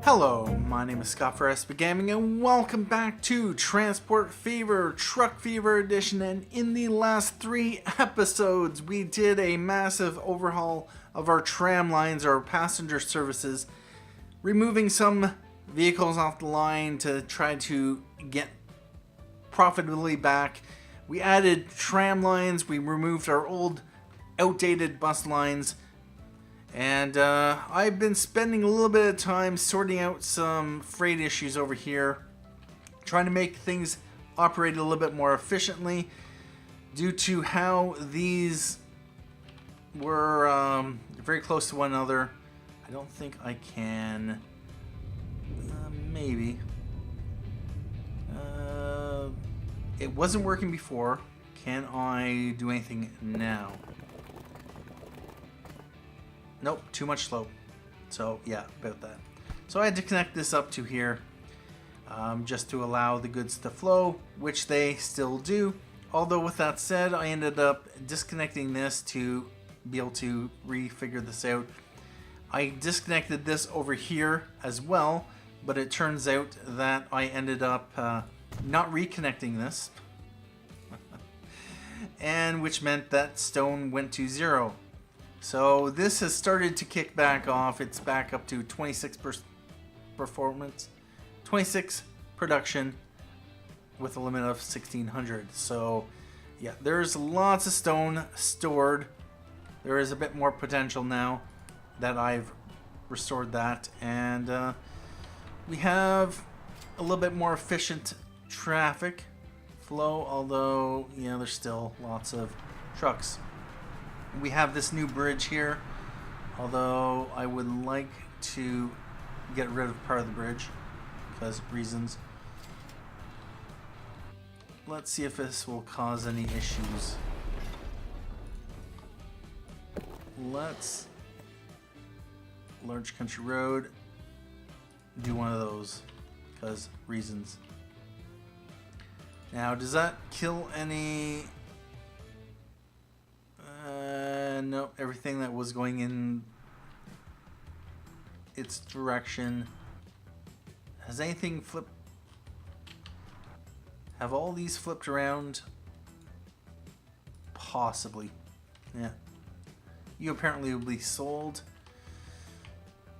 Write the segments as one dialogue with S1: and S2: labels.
S1: Hello, my name is Scott for SB Gaming and welcome back to Transport Fever, Truck Fever Edition. And in the last 3 episodes, we did a massive overhaul of our tram lines, our passenger services, removing some vehicles off the line to try to get profitability back. We added tram lines, we removed our old outdated bus lines. And I've been spending a little bit of time sorting out some freight issues over here, trying to make things operate a little bit more efficiently due to how these were very close to one another. I don't think I can, maybe. It wasn't working before. Can I do anything now? Nope, too much slope. So yeah, about that. So I had to connect this up to here just to allow the goods to flow, which they still do. Although with that said, I ended up disconnecting this to be able to refigure this out. I disconnected this over here as well, but it turns out that I ended up not reconnecting this, and which meant that stone went to 0. So this has started to kick back off. It's back up to 26 performance, 26 production with a limit of 1600. So yeah, there's lots of stone stored. There is a bit more potential now that I've restored that, and we have a little bit more efficient traffic flow, although you know there's still lots of trucks. We have this new bridge here, although I would like to get rid of part of the bridge because of reasons. Let's see if this will cause any issues. Let's Large Country Road do one of those because reasons. Now, does that kill any? No, everything that was going in its direction. Has anything flipped? Have all these flipped around? Possibly. Yeah. You apparently will be sold.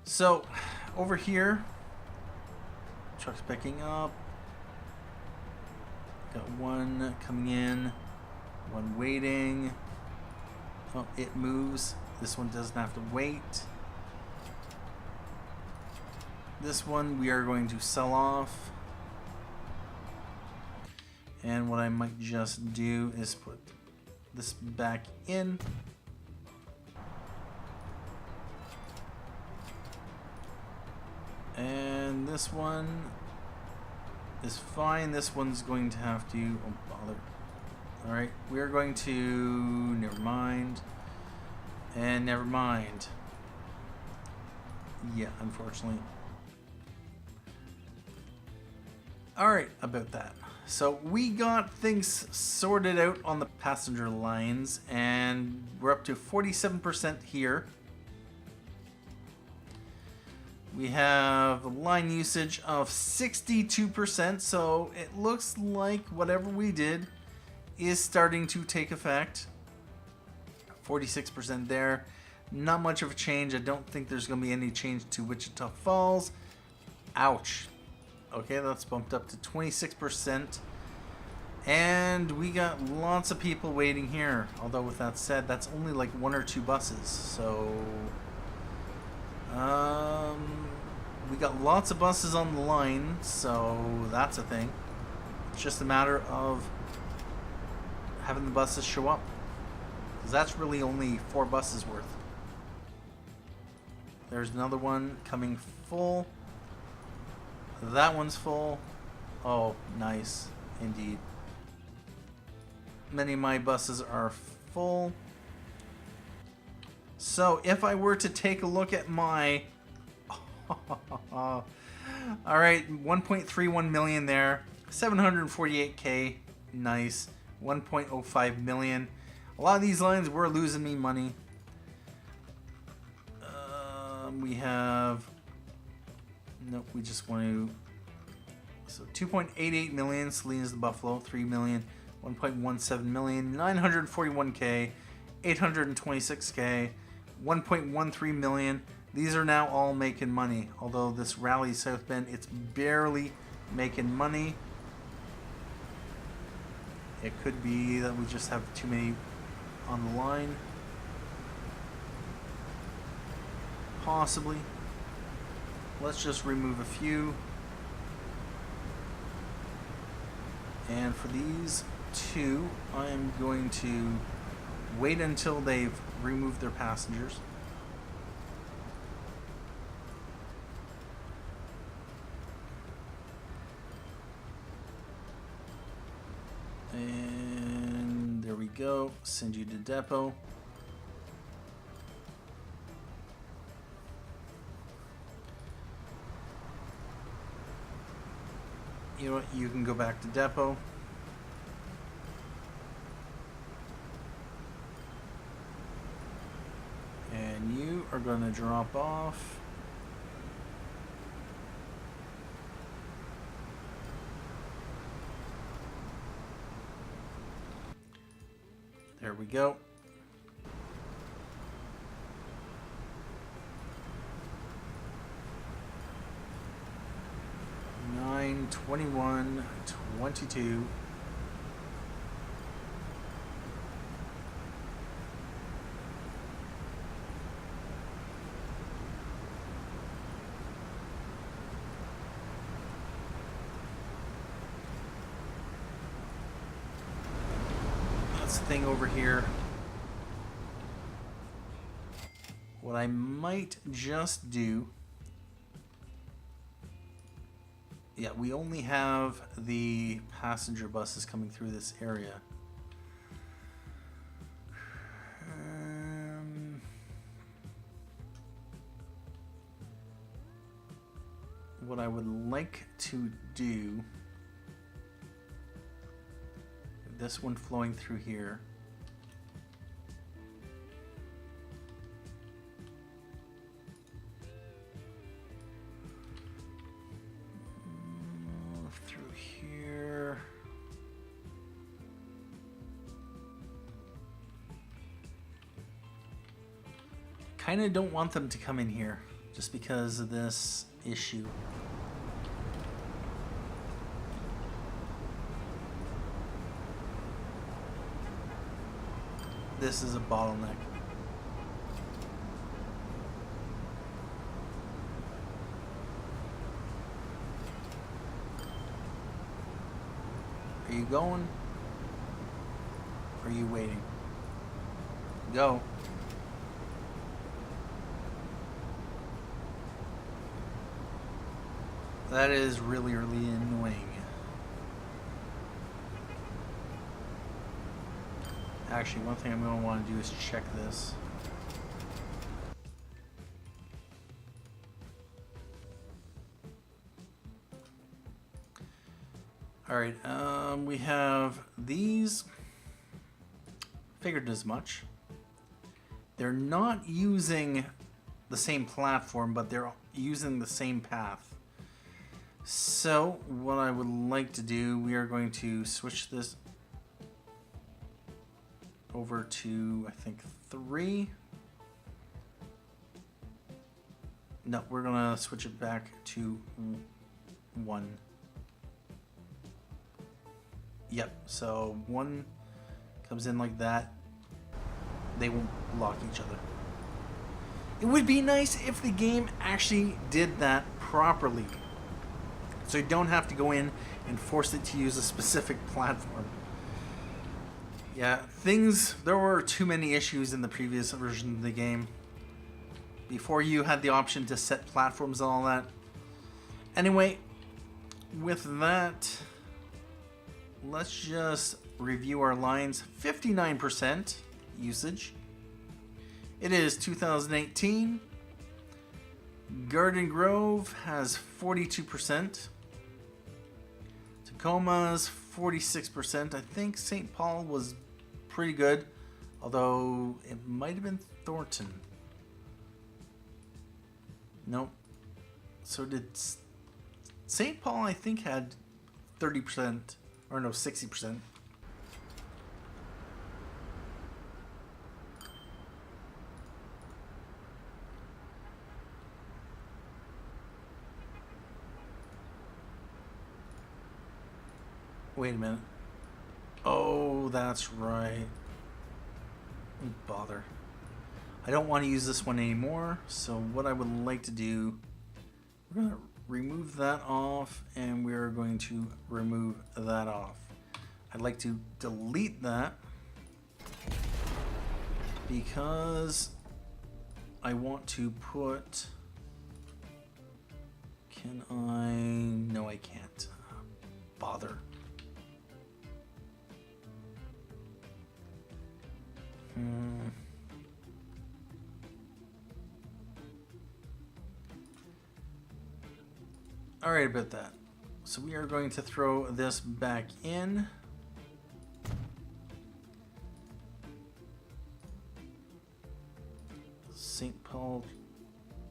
S1: So, over here, truck's picking up. Got one coming in, one waiting. Oh, it moves. This one doesn't have to wait. This one we are going to sell off. And what I might just do is put this back in. And this one is fine. This one's going to have to... Oh, bother. Alright, we are going to... Never mind. And never mind. Yeah, unfortunately. Alright, about that. So we got things sorted out on the passenger lines, and we're up to 47% here. We have a line usage of 62%, so it looks like whatever we did is starting to take effect. 46% there. Not much of a change. I don't think there's going to be any change to Wichita Falls. Ouch. Okay, that's bumped up to 26%. And we got lots of people waiting here. Although with that said, that's only like 1 or 2 buses. So... we got lots of buses on the line, so that's a thing. It's just a matter of having the buses show up, because that's really only 4 buses worth. There's another one coming full. That one's full. Oh, nice indeed. Many of my buses are full. So if I were to take a look at my all right, 1.31 million there, 748k, nice. 1.05 million. A lot of these lines were losing me money. We have Nope, we just want to. So 2.88 million. Salinas the Buffalo. 3 million. 1.17 million. 941K. 826K. 1.13 million. These are now all making money. Although this Raleigh South Bend, it's barely making money. It could be that we just have too many on the line. Possibly. Let's just remove a few. And for these two, I am going to wait until they've removed their passengers. And there we go. Send you to depot. You know what? You can go back to depot. And you are going to drop off. There we go. Nine 21 22. Thing over here. What I might just do, yeah, we only have the passenger buses coming through this area. What I would like to do, this one flowing through here. Through here. Kind of don't want them to come in here just because of this issue. This is a bottleneck. Are you going? Or are you waiting? Go. That is really, really annoying. Actually, one thing I'm going to want to do is check this. Alright, we have these. Figured as much. They're not using the same platform, but they're using the same path. So, what I would like to do, we are going to switch this over to, I think, 3. No, we're gonna switch it back to 1. Yep, so 1 comes in like that. They won't lock each other. It would be nice if the game actually did that properly, so you don't have to go in and force it to use a specific platform. Yeah, there were too many issues in the previous version of the game. Before you had the option to set platforms and all that. Anyway, with that, let's just review our lines. 59% usage. It is 2018. Garden Grove has 42%. Tacoma's 46%. I think St. Paul was pretty good, although it might have been Thornton. Nope. So did St. Paul, I think, had 30%, or no, 60%. Wait a minute. Oh, that's right. Don't bother. I don't want to use this one anymore, so what I would like to do, we're going to remove that off, and we're going to remove that off. I'd like to delete that because I want to put, can I, no I can't, bother. Alright about that. So we are going to throw this back in. St. Paul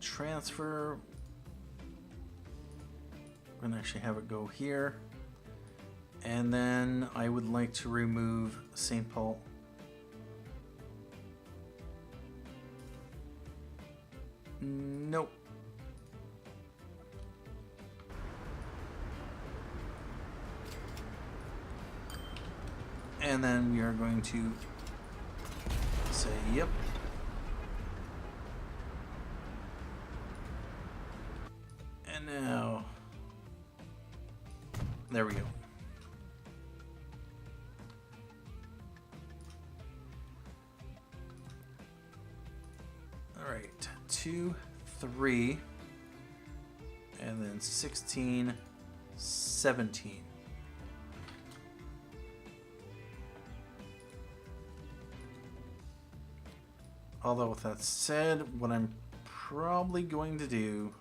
S1: transfer. We're going to actually have it go here. And then I would like to remove St. Paul. Nope. And then we are going to say, yep. And now, there we go. All right, 2, 3, and then 16, 17. Although with that said, what I'm probably going to do,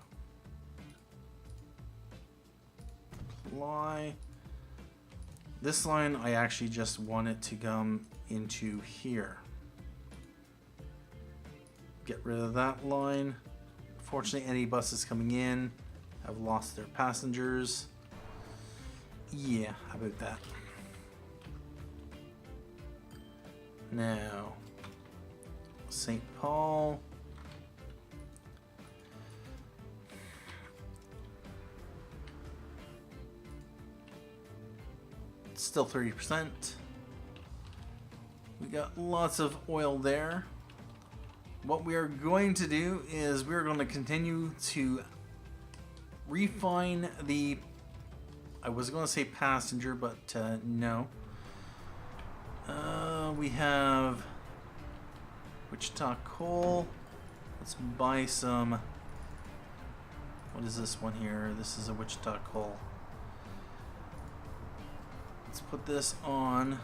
S1: apply this line. I actually just want it to come into here. Get rid of that line. Fortunately, any buses coming in have lost their passengers. Yeah, how about that? Now, St. Paul. It's still 30%. We got lots of oil there. What we are going to do is we're going to continue to refine the, I was going to say passenger, but no. We have Wichita coal. Let's buy some. What is this one here? This is a Wichita coal. Let's put this on.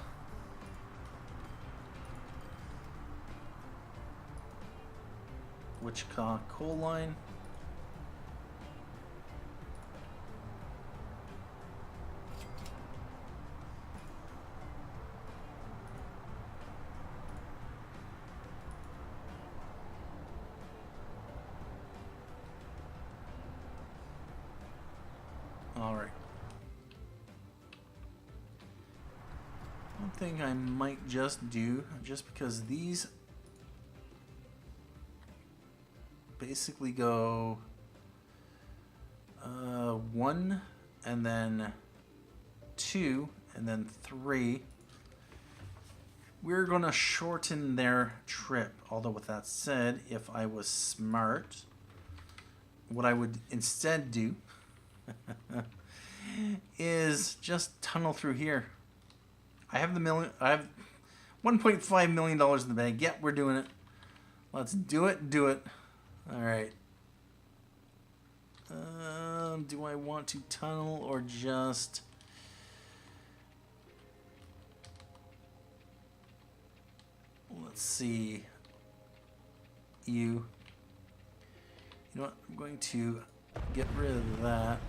S1: Wichita coal line. All right. One thing I might just do, just because these basically go 1 and then 2 and then 3. We're gonna shorten their trip. Although with that said, if I was smart, what I would instead do is just tunnel through here. I have $1.5 million in the bag. Yep, we're doing it. Let's do it. Do it. All right. Do I want to tunnel or just? Let's see. You know what? I'm going to get rid of that.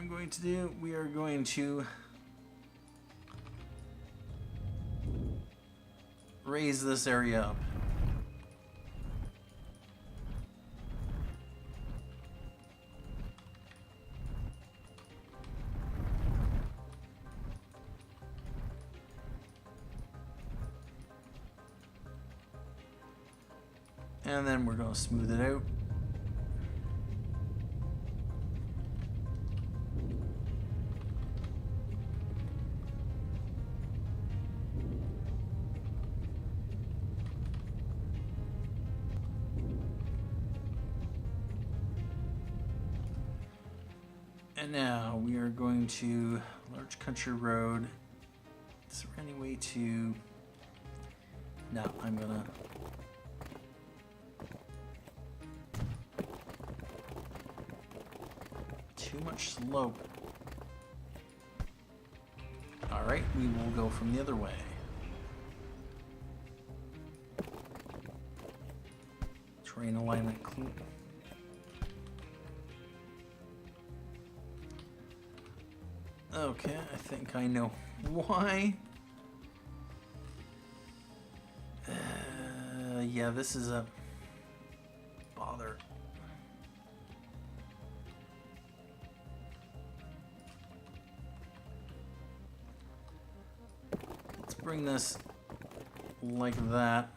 S1: I'm going to do, we are going to raise this area up. And then we're going to smooth it out. And now we are going to Large Country Road. Is there any way to... No, I'm gonna... Too much slope. Alright, we will go from the other way. Terrain alignment clean. Okay, I think I know why. Yeah, this is a bother. Let's bring this like that.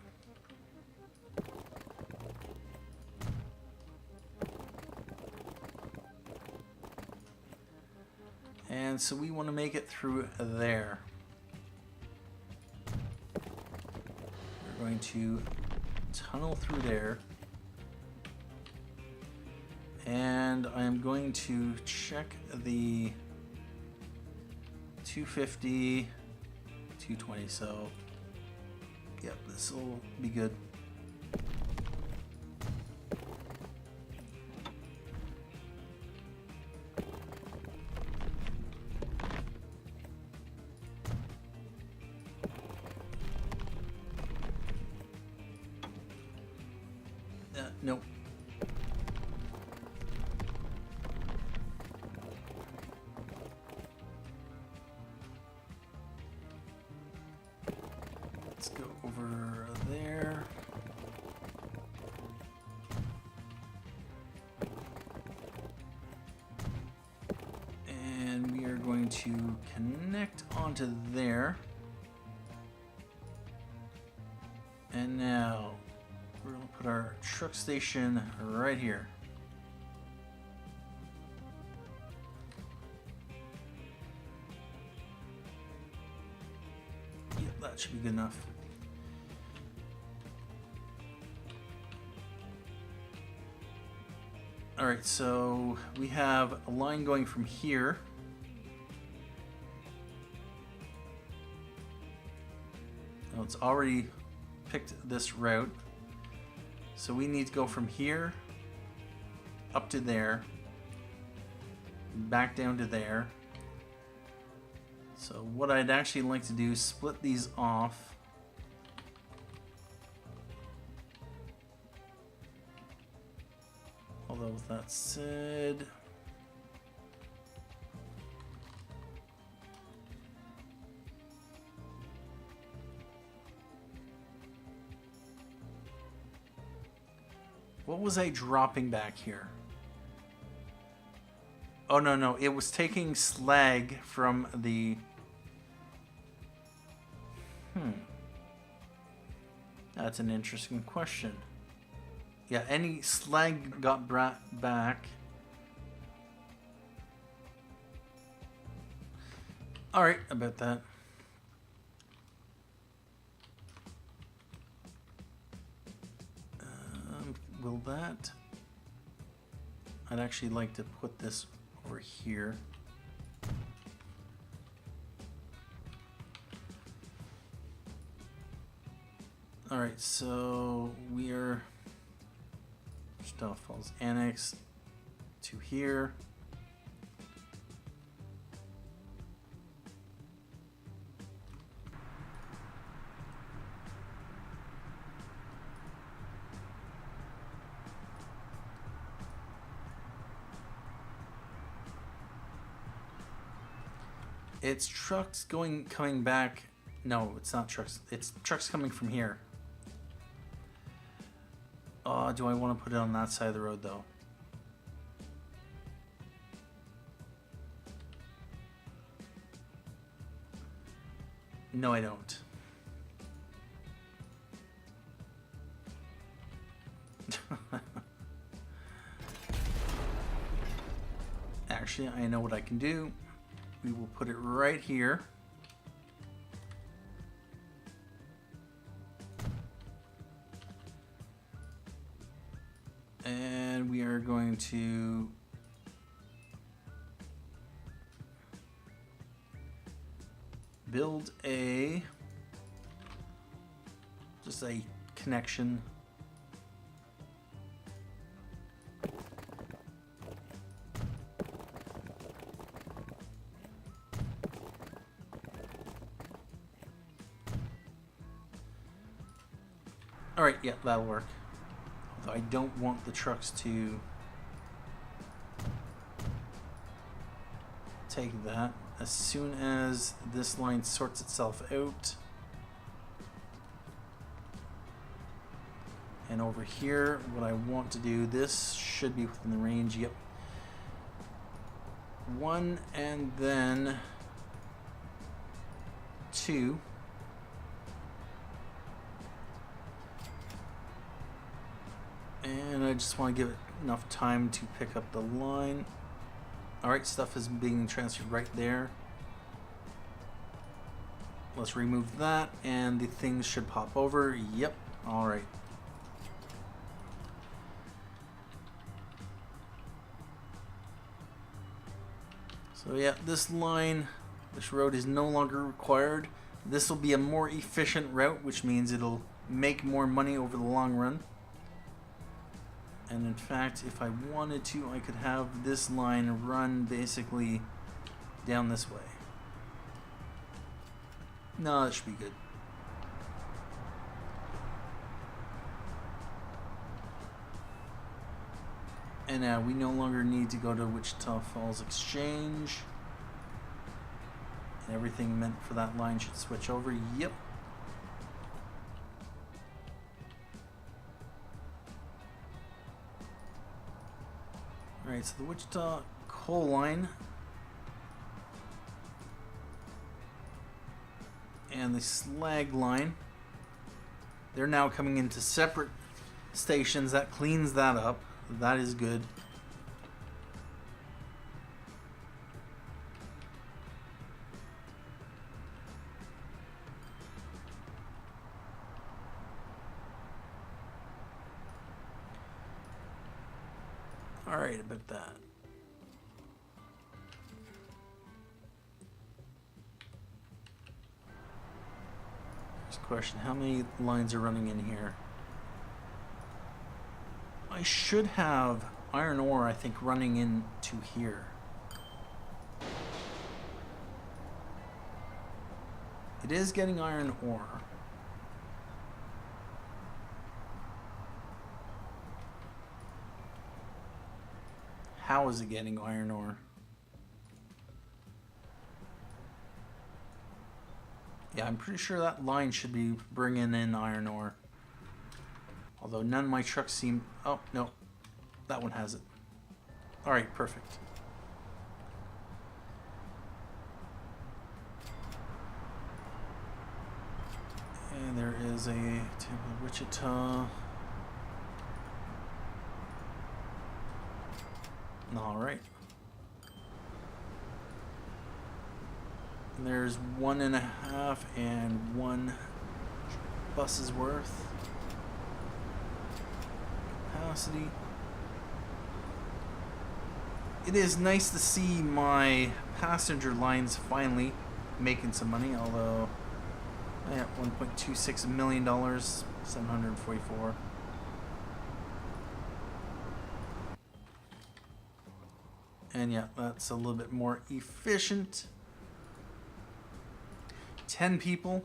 S1: And so we want to make it through there. We're going to tunnel through there. And I'm going to check the 250, 220. So, yep, this will be good. Nope. Let's go over there. And we are going to connect onto there. And now we're going to put our truck station right here. Yep, that should be good enough. Alright, so we have a line going from here. Oh, it's already picked this route. So we need to go from here up to there, back down to there. So what I'd actually like to do is split these off. Although with that said, what was I dropping back here? Oh, no, it was taking slag from the... That's an interesting question. Yeah, any slag got brought back. Alright, about that. Will that... I'd actually like to put this over here. Alright, so we are Wichita Falls Annex to here. It's trucks coming back. No, it's not trucks. It's trucks coming from here. Do I want to put it on that side of the road though? No, I don't. Actually, I know what I can do. We will put it right here. And we are going to build just a connection. All right, yeah, that'll work. Although I don't want the trucks to take that. As soon as this line sorts itself out, and over here, what I want to do, this should be within the range. Yep. One and then two. And I just want to give it enough time to pick up the line. Alright, stuff is being transferred right there. Let's remove that and the things should pop over. Yep, alright. So yeah, this road is no longer required. This will be a more efficient route, which means it'll make more money over the long run. And in fact, if I wanted to, I could have this line run basically down this way. No, that should be good. And we no longer need to go to Wichita Falls Exchange. And everything meant for that line should switch over. Yep. Alright, so the Wichita coal line and the slag line, they're now coming into separate stations. That cleans that up. That is good. Alright, about that. First question, how many lines are running in here? I should have iron ore, I think, running into here. It is getting iron ore. How is it getting iron ore? Yeah, I'm pretty sure that line should be bringing in iron ore. Although none of my trucks seem... Oh, no. That one has it. Alright, perfect. And there is a Wichita... Alright. There's 1.5 and 1 bus's worth capacity. It is nice to see my passenger lines finally making some money, although I got $1.26 million, 744. And yeah, that's a little bit more efficient. 10 people.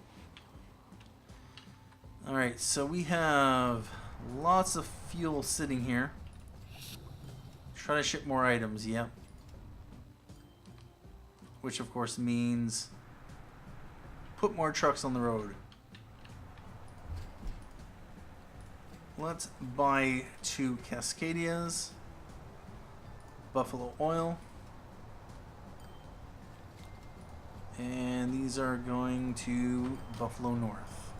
S1: Alright, so we have lots of fuel sitting here. Try to ship more items, yep. which of course means put more trucks on the road. Let's buy 2 Cascadias, Buffalo Oil, and these are going to Buffalo North.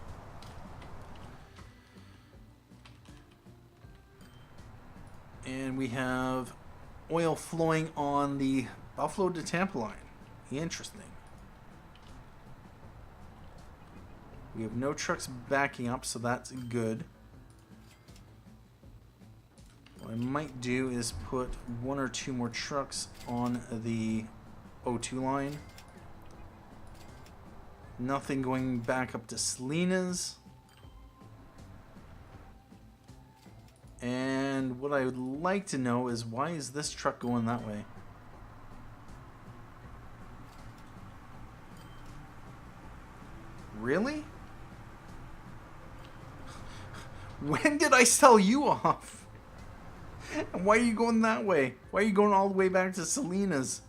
S1: And we have oil flowing on the Buffalo to Tampa line. Interesting. We have no trucks backing up, so that's good. What I might do is put 1 or 2 more trucks on the O2 line. Nothing going back up to Salinas. And what I would like to know is, why is this truck going that way? Really? When did I sell you off? And why are you going that way? Why are you going all the way back to Salinas?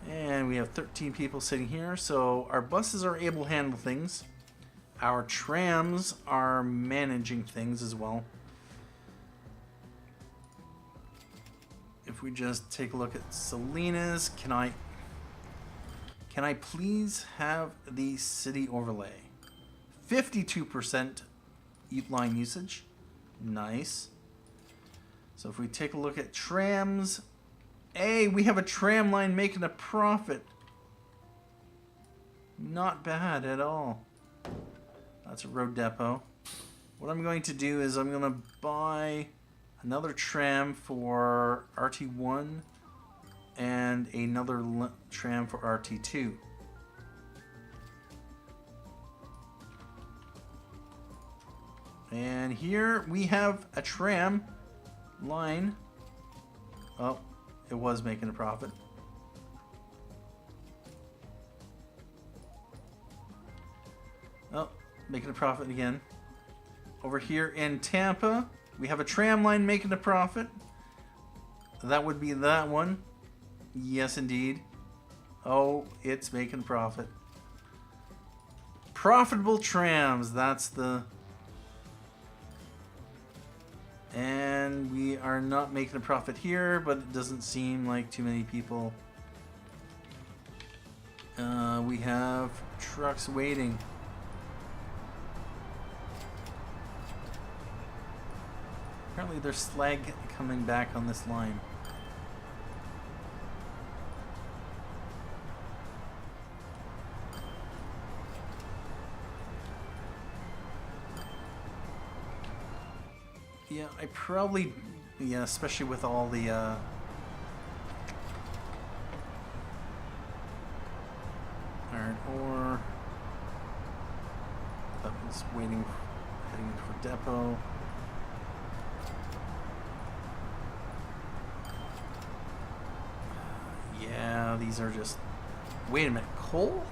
S1: And we have 13 people sitting here, so our buses are able to handle things. Our trams are managing things as well. If we just take a look at Salinas, can I please have the city overlay? 52% line usage. Nice. So if we take a look at trams, hey, we have a tram line making a profit. Not bad at all. That's a road depot. What I'm going to do is I'm going to buy another tram for RT1 and another tram for RT2. And here we have a tram line. Oh, it was making a profit. Oh, making a profit again. Over here in Tampa, we have a tram line making a profit. That would be that one. Yes, indeed. Oh, it's making a profit. Profitable trams, that's the... And we are not making a profit here, but it doesn't seem like too many people. We have trucks waiting. Apparently there's slag coming back on this line. Yeah, I probably, yeah, especially with all the iron ore. That was waiting, heading for depot. Yeah, these are just... Wait a minute, coal?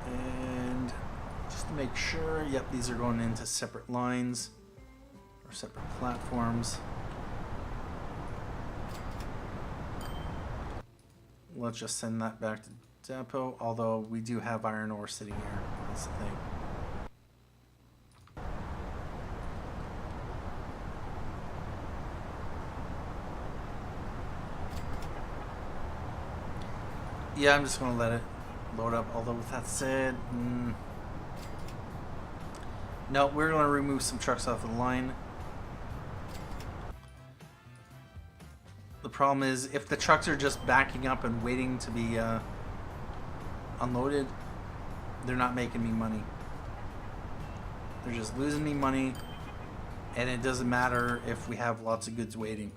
S1: And just to make sure, yep, these are going into separate lines or separate platforms. Let's just send that back to depot, although we do have iron ore sitting here. That's the thing. Yeah, I'm just going to let it load up. Although with that said, no, we're going to remove some trucks off the line. The problem is, if the trucks are just backing up and waiting to be unloaded, they're not making me money. They're just losing me money, and it doesn't matter if we have lots of goods waiting.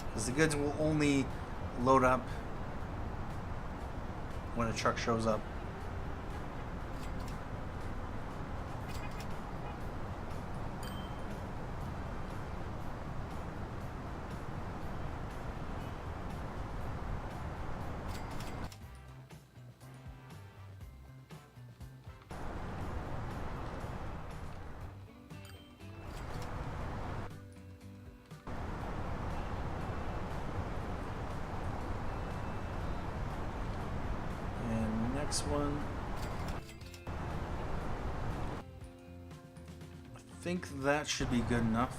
S1: Because the goods will only load up when a truck shows up. next one. I think that should be good enough.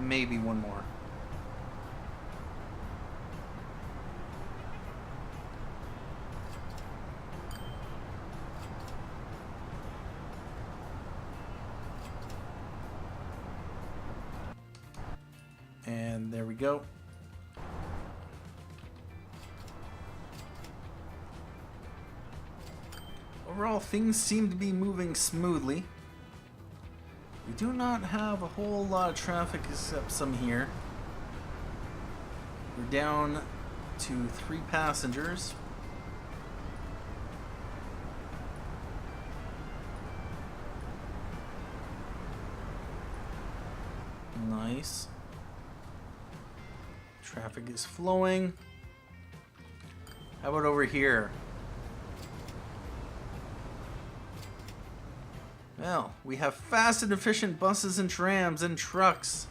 S1: Maybe one more. And there we go. Overall, things seem to be moving smoothly. We do not have a whole lot of traffic except some here. We're down to 3 passengers. Nice. Traffic is flowing. How about over here? Well, we have fast and efficient buses and trams and trucks.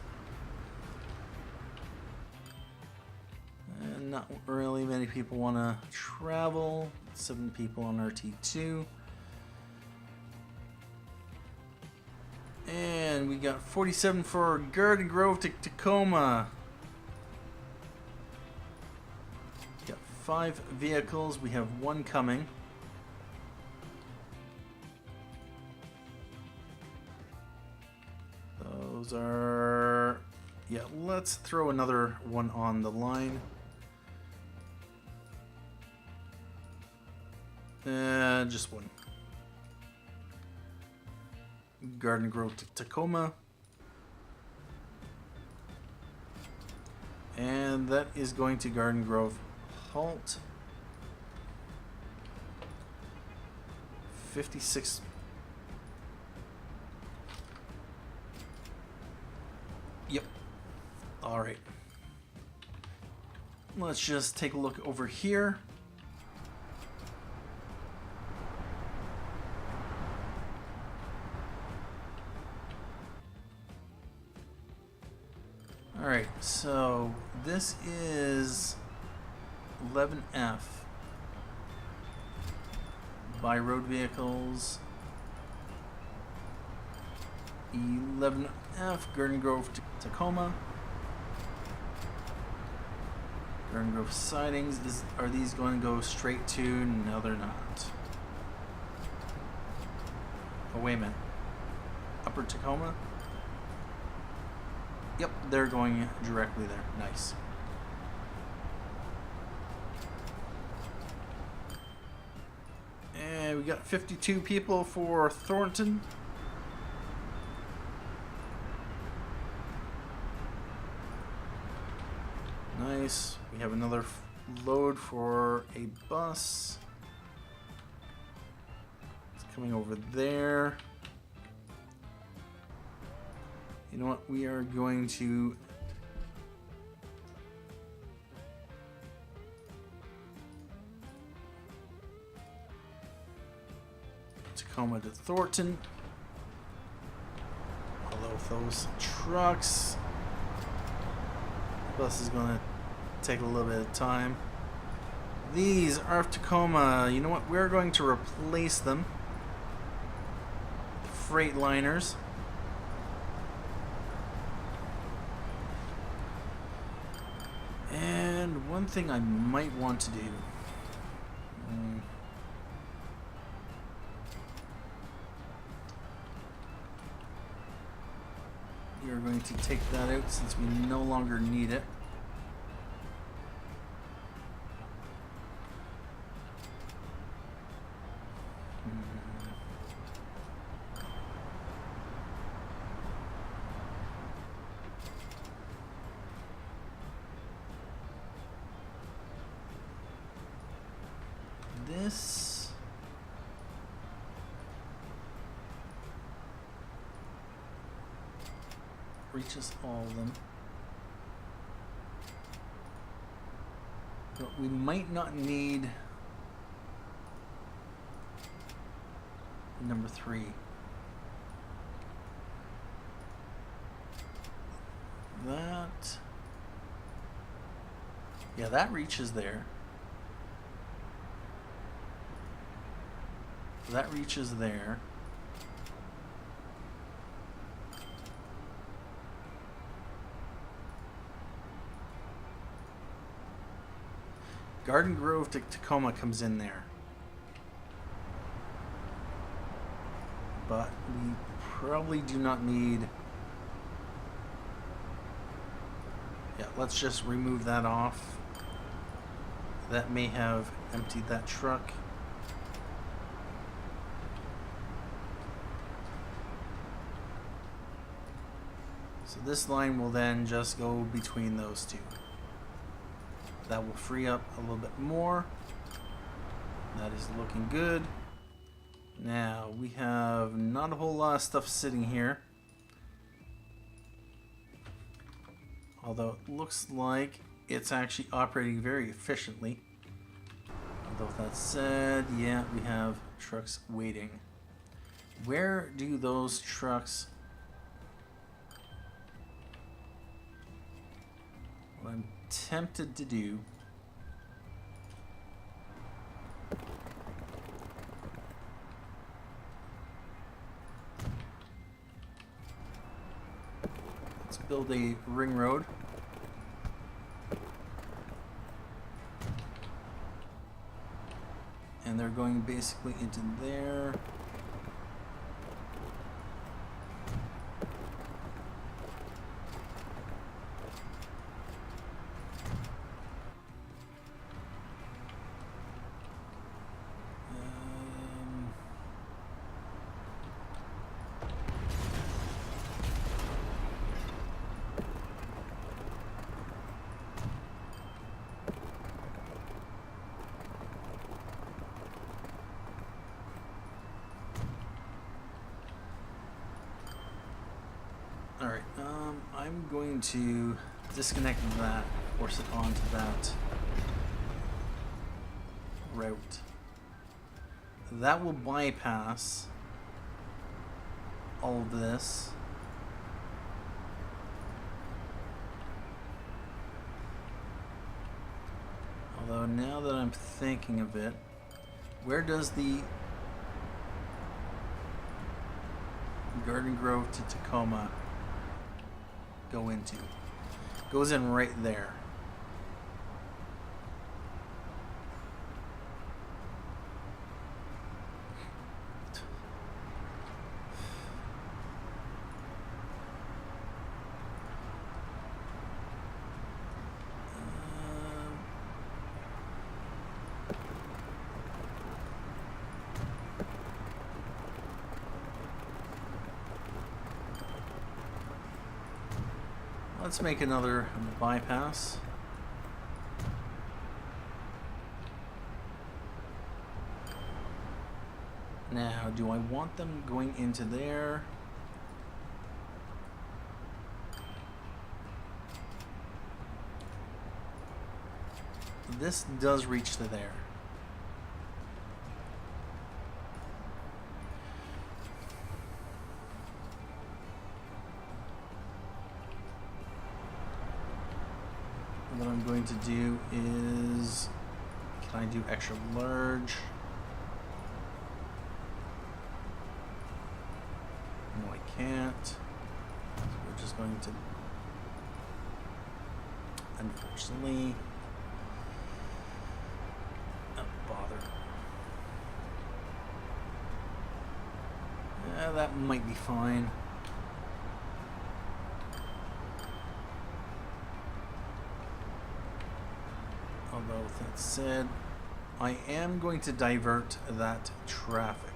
S1: And not really many people want to travel. 7 people on RT2. And we got 47 for Garden Grove to Tacoma. Got 5 vehicles. We have 1 coming. Those are... yeah, let's throw another one on the line. Just 1. Garden Grove to Tacoma. And that is going to Garden Grove halt. 56. Yep. All right. Let's just take a look over here. All right, so this is 11F. By road vehicles. 11F, Garden Grove to Tacoma. Garden Grove sidings. Are these going to go straight to? No, they're not. Oh, wait a minute. Upper Tacoma? Yep, they're going directly there. Nice. And we got 52 people for Thornton. Nice. We have another load for a bus. It's coming over there. You know what? We are going to Tacoma to Thornton. Although with those trucks, the bus is going to take a little bit of time. These are Tacoma. You know what? We're going to replace them. Freightliners. And one thing I might want to do. We are going to take that out since we no longer need it. This reaches all of them, but we might not need number 3. That Yeah, that reaches there. That reaches there. Garden Grove to Tacoma comes in there. But we probably do not need... Yeah, let's just remove that off. That may have emptied that truck. So this line will then just go between those two. That will free up a little bit more. That is looking good. Now we have not a whole lot of stuff sitting here. Although it looks like it's actually operating very efficiently. Although that said, yeah, we have trucks waiting. Where do those trucks... What I'm tempted to do... Let's build a ring road. And they're going basically into there. Alright, I'm going to disconnect that, force it onto that route. That will bypass all of this. Although now that I'm thinking of it, where does the Garden Grove to Tacoma go into? Goes in right there. Let's make another bypass. Now, do I want them going into there? This does reach to there. What I'm going to do is, can I do extra large? No, I can't. So we're just going to, unfortunately, not bother. Yeah, that might be fine. Although with that said, I am going to divert that traffic.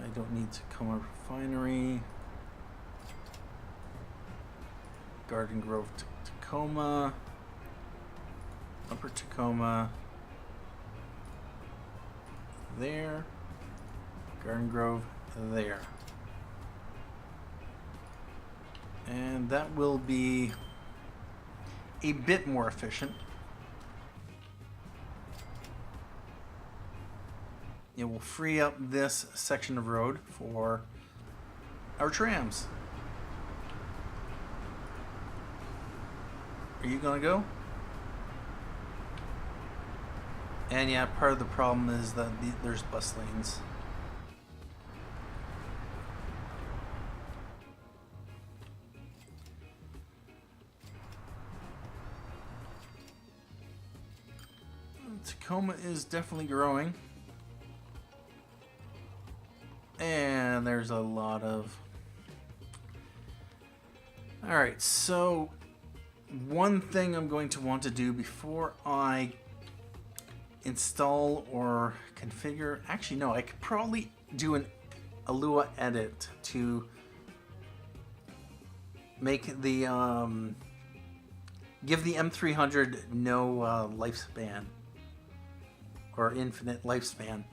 S1: I don't need Tacoma Refinery. Garden Grove to Tacoma. Upper Tacoma. There. Garden Grove there. And that will be a bit more efficient. It will free up this section of road for our trams. Are you gonna go? And yeah, part of the problem is that there's bus lanes. Tacoma is definitely growing. And there's a lot of... Alright, so one thing I'm going to want to do before I install or configure... Actually, no, I could probably do an Alua edit to make the... give the M300 no lifespan. Or infinite lifespan.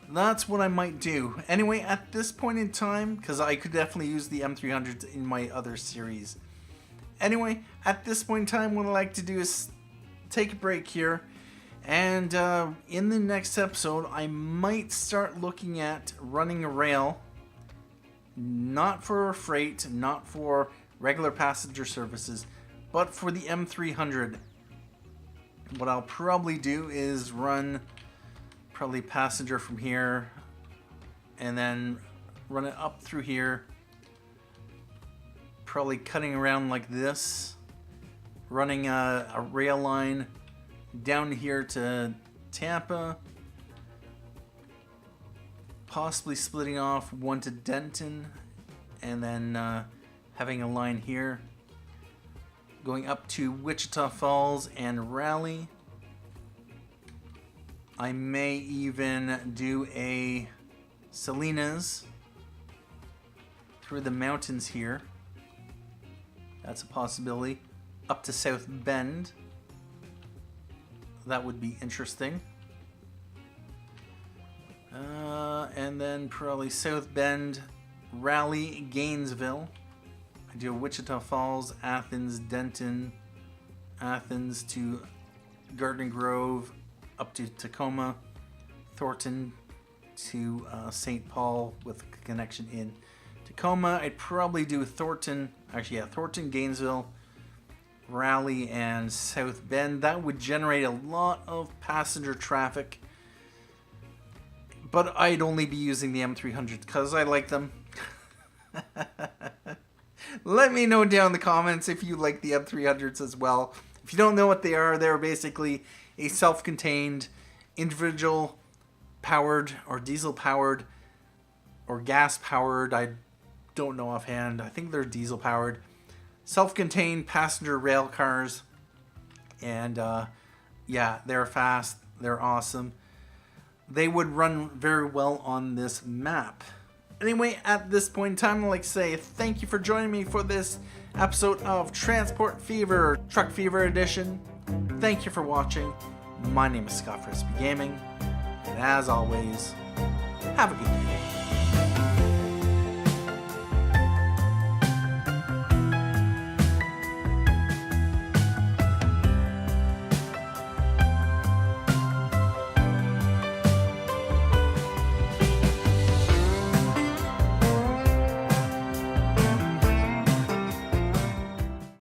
S1: That's what I might do. Anyway, at this point in time, because I could definitely use the M300s in my other series. Anyway, at this point in time, what I like to do is take a break here. And in the next episode, I might start looking at running a rail. Not for freight, not for regular passenger services, but for the M300. What I'll probably do is run probably passenger from here and then run it up through here, probably cutting around like this, running a rail line down here to Tampa, possibly splitting off one to Denton, and then having a line here going up to Wichita Falls and Raleigh. I may even do a Salinas through the mountains here. That's a possibility. Up to South Bend. That would be interesting. And then probably South Bend, Raleigh, Gainesville. I do Wichita Falls, Athens, Denton, Athens to Garden Grove, up to Tacoma, Thornton to St. Paul with a connection in Tacoma. I'd probably do Thornton, actually yeah, Thornton, Gainesville, Raleigh, and South Bend. That would generate a lot of passenger traffic, but I'd only be using the M300s because I like them. Let me know down in the comments if you like the M300s as well. If you don't know what they are, they're basically a self-contained, individual powered or diesel powered or gas powered. I don't know offhand. I think they're diesel powered. Self-contained passenger rail cars. And yeah, they're fast. They're awesome. They would run very well on this map. Anyway, at this point in time, I'd like to say thank you for joining me for this episode of Transport Fever, Truck Fever Edition. Thank you for watching. My name is Scott Frisbee Gaming, and as always, have a good day.